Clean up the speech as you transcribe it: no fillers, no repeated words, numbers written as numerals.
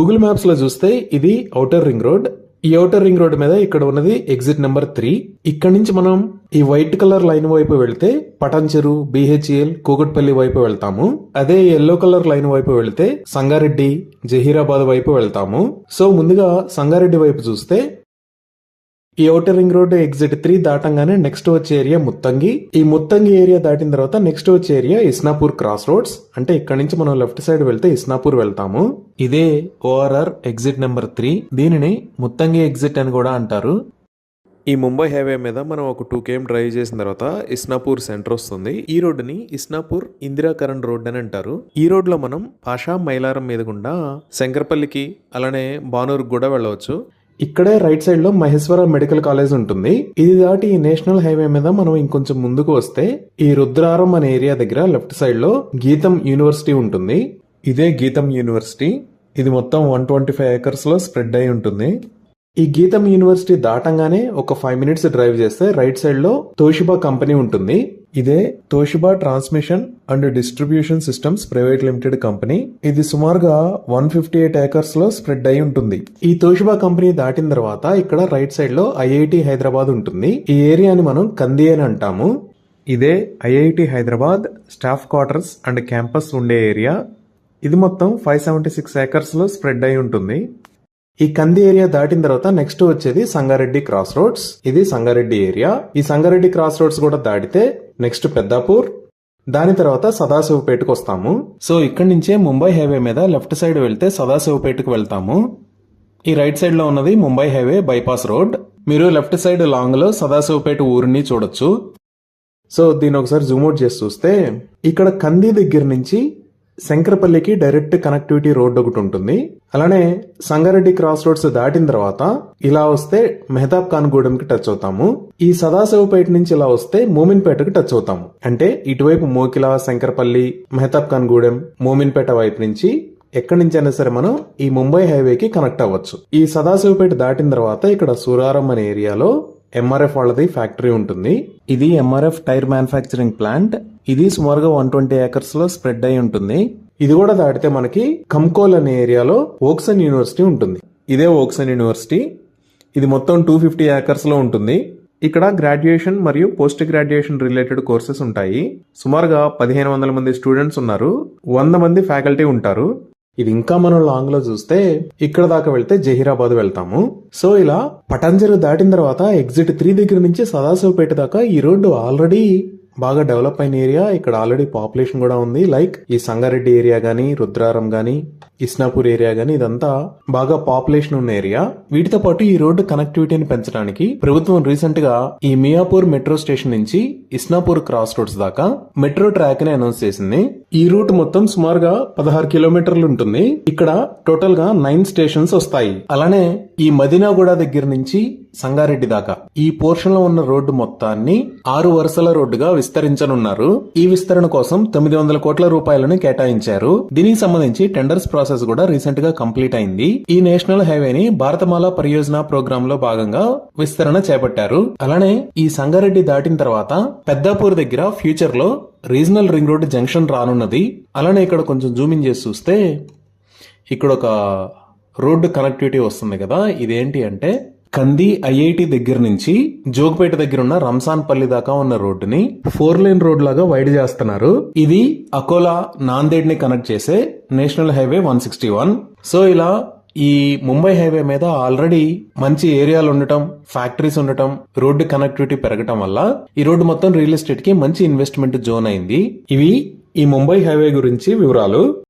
Google maps లో చూస్తే ఇది ఔటర్ రింగ్ రోడ్. ఈ ఔటర్ రింగ్ రోడ్ మీద ఇక్కడ ఉన్నది ఎగ్జిట్ నెంబర్ 3. ఇక్కడ నుంచి మనం ఈ వైట్ కలర్ లైన్ వైపు వెళ్తే పటాన్చెరు, బిహెచ్ఎల్, కూకట్పల్లి వైపు వెళ్తాము. అదే ఎల్లో కలర్ లైన్ వైపు వెళ్తే సంగారెడ్డి, జహీరాబాద్ వైపు వెళ్తాము. సో ముందుగా సంగారెడ్డి వైపు చూస్తే ఈ ఔటర్ రింగ్ రోడ్ ఎగ్జిట్ 3 దాటంగానే నెక్స్ట్ వచ్చే ఏరియా ముత్తంగి. ఈ ముత్తంగి ఏరియా దాటిన తర్వాత నెక్స్ట్ వచ్చే ఏరియా ఇస్నాపూర్ క్రాస్ రోడ్స్. అంటే ఇక్కడ నుంచి మనం లెఫ్ట్ సైడ్ వెళ్తే ఇస్నాపూర్ వెళ్తాము. ఇదే ఓఆర్ఆర్ ఎగ్జిట్ నెంబర్ 3. దీనిని ముత్తంగి ఎగ్జిట్ అని కూడా అంటారు. ఈ ముంబై హైవే మీద మనం ఒక 2 km డ్రైవ్ చేసిన తర్వాత ఇస్నాపూర్ సెంటర్ వస్తుంది. ఈ రోడ్డుని ఇస్నాపూర్ ఇందిరాకరణ్ రోడ్ అని అంటారు. ఈ రోడ్ లో మనం పాషా మైలారం మీద గుండా శంకరపల్లికి అలానే బానూరుకు కూడా వెళ్ళవచ్చు. ఇక్కడే రైట్ సైడ్ లో మహేశ్వర మెడికల్ కాలేజ్ ఉంటుంది. ఇది దాటి ఈ నేషనల్ హైవే మీద మనం ఇంకొంచెం ముందుకు వస్తే ఈ రుద్రారం అనే ఏరియా దగ్గర లెఫ్ట్ సైడ్ లో గీతం యూనివర్సిటీ ఉంటుంది. ఇదే గీతం యూనివర్సిటీ. ఇది మొత్తం 125 acres లో స్ప్రెడ్ అయి ఉంటుంది. ఈ గీతం యూనివర్సిటీ దాటంగానే ఒక 5 minutes డ్రైవ్ చేస్తే రైట్ సైడ్ లో తోషిబా కంపెనీ ఉంటుంది. ఇదే Toshiba transmission and distribution systems private limited company. ఇది సుమారుగా 158 acres లో స్ప్రెడ్ అయి ఉంటుంది. ఈ తోషిబా కంపెనీ దాటిన తర్వాత ఇక్కడ రైట్ సైడ్ లో ఐఐటి హైదరాబాద్ ఉంటుంది. ఈ ఏరియాని మనం కంది అని అంటాము. ఇదే IIT Hyderabad staff quarters and campus ఉండే ఏరియా. ఇది మొత్తం 576 acres లో స్ప్రెడ్ అయి ఉంటుంది. ఈ కంది ఏరియా దాటిన తర్వాత నెక్స్ట్ వచ్చేది సంగారెడ్డి క్రాస్ రోడ్స్. ఇది సంగారెడ్డి ఏరియా. ఈ సంగారెడ్డి క్రాస్ రోడ్స్ కూడా దాటితే నెక్స్ట్ పెద్దాపూర్, దాని తర్వాత సదాశివపేటకు వస్తాము. సో ఇక్కడి నుంచే ముంబై హైవే మీద లెఫ్ట్ సైడ్ వెళ్తే సదాశివపేటకు వెళ్తాము. ఈ రైట్ సైడ్ లో ఉన్నది ముంబై హైవే బైపాస్ రోడ్. మీరు లెఫ్ట్ సైడ్ లాంగ్ లో సదాశివపేట ఊరిని చూడొచ్చు. సో దీని ఒకసారి జూమ్ అవుట్ చేసి చూస్తే ఇక్కడ కంది దగ్గర నుంచి శంకరపల్లికి డైరెక్ట్ కనెక్టివిటీ రోడ్ ఒకటి ఉంటుంది. అలానే సంగారెడ్డి క్రాస్ రోడ్స్ దాటిన తర్వాత ఇలా వస్తే మెహతాబ్ ఖాన్ గూడెంకి టచ్ అవుతాము. ఈ సదాశివపేట నుంచి ఇలా వస్తే మోమిన్పేటకి టచ్ అవుతాము. అంటే ఇటువైపు మోకిలా, శంకరపల్లి, మెహతాబ్ ఖాన్ గూడెం, మోమిన్పేట వైపు నుంచి ఎక్కడి నుంచి అయినా సరే మనం ఈ ముంబై హైవేకి కనెక్ట్ అవ్వచ్చు. ఈ సదాశివపేట దాటిన తర్వాత ఇక్కడ సూరారం అనే ఏరియాలో ఎంఆర్ఎఫ్ వాళ్ళది ఫ్యాక్టరీ ఉంటుంది. ఇది ఎంఆర్ఎఫ్ టైర్ మ్యానుఫ్యాక్చరింగ్ ప్లాంట్. ఇది సుమారుగా 120 acres లో స్ప్రెడ్ అయి ఉంటుంది. ఇది కూడా దాటితే మనకి కంకోల్ అనే ఏరియాలో ఓక్సన్ యూనివర్సిటీ ఉంటుంది. ఇదే ఓక్సన్ యూనివర్సిటీ. ఇది మొత్తం 250 acres లో ఉంటుంది. ఇక్కడ గ్రాడ్యుయేషన్ మరియు పోస్ట్ గ్రాడ్యుయేషన్ రిలేటెడ్ కోర్సెస్ ఉంటాయి. సుమారుగా 1500 మంది స్టూడెంట్స్ ఉన్నారు. 100 మంది ఫ్యాకల్టీ ఉంటారు. ఇది ఇంకా మనం లాంగ్ లో చూస్తే ఇక్కడ దాకా వెళ్తే జహీరాబాద్ వెళ్తాము. సో ఇలా పటాన్చెరు దాటిన తర్వాత ఎగ్జిట్ 3 దగ్గర నుంచి సదాశివపేట దాకా ఈ రోడ్డు ఆల్రెడీ బాగా డెవలప్ అయిన ఏరియా. ఇక్కడ ఆల్రెడీ పాపులేషన్ కూడా ఉంది. లైక్ ఈ సంగారెడ్డి ఏరియా గానీ, రుద్రారం గానీ, ఇస్నాపూర్ ఏరియా గానీ ఇదంతా బాగా పాపులేషన్ ఉన్న ఏరియా. వీటితో పాటు ఈ రోడ్డు కనెక్టివిటీని పెంచడానికి ప్రభుత్వం రీసెంట్ గా ఈ మియాపూర్ మెట్రో స్టేషన్ నుంచి ఇస్నాపూర్ క్రాస్ రోడ్స్ దాకా మెట్రో ట్రాక్ ని అనౌన్స్ చేసింది. ఈ రూట్ మొత్తం సుమారుగా 16 kilometers ఉంటుంది. ఇక్కడ టోటల్ గా 9 stations వస్తాయి. అలానే ఈ మదినాగూడ దగ్గర నుంచి సంగారెడ్డి దాకా ఈ పోర్షన్ లో ఉన్న రోడ్డు మొత్తాన్ని 6 వరుసల రోడ్డుగా విస్తరించనున్నారు. ఈ విస్తరణ కోసం 900 కోట్ల రూపాయలను కేటాయించారు. దీనికి సంబంధించి టెండర్స్ ప్రాసెస్ కూడా రీసెంట్ గా కంప్లీట్ అయింది. ఈ నేషనల్ హైవేని భారతమాల పరియోజన ప్రోగ్రామ్ లో భాగంగా విస్తరణ చేపట్టారు. అలానే ఈ సంగారెడ్డి దాటిన తర్వాత పెద్దాపూర్ దగ్గర ఫ్యూచర్ లో రీజనల్ రింగ్ రోడ్ జంక్షన్ రానున్నది. అలానే ఇక్కడ కొంచెం జూమింగ్ చేసి చూస్తే ఇక్కడ ఒక రోడ్డు కనెక్టివిటీ వస్తుంది కదా. ఇదేంటి అంటే కంది ఐఐటి దగ్గర నుంచి జోగిపేట దగ్గర ఉన్న రంసాన్ పల్లి దాకా ఉన్న రోడ్డుని 4 lane రోడ్ లాగా వైడ్ చేస్తున్నారు. ఇది అకోలా, నాందేడ్ ని కనెక్ట్ చేసే నేషనల్ హైవే 161. సో ఇలా ఈ ముంబై హైవే మీద ఆల్రెడీ మంచి ఏరియాలు ఉండటం, ఫ్యాక్టరీస్ ఉండటం, రోడ్డు కనెక్టివిటీ పెరగటం వల్ల ఈ రోడ్డు మొత్తం రియల్ ఎస్టేట్ కి మంచి ఇన్వెస్ట్మెంట్ జోన్ అయింది. ఇవి ఈ ముంబై హైవే గురించి వివరాలు.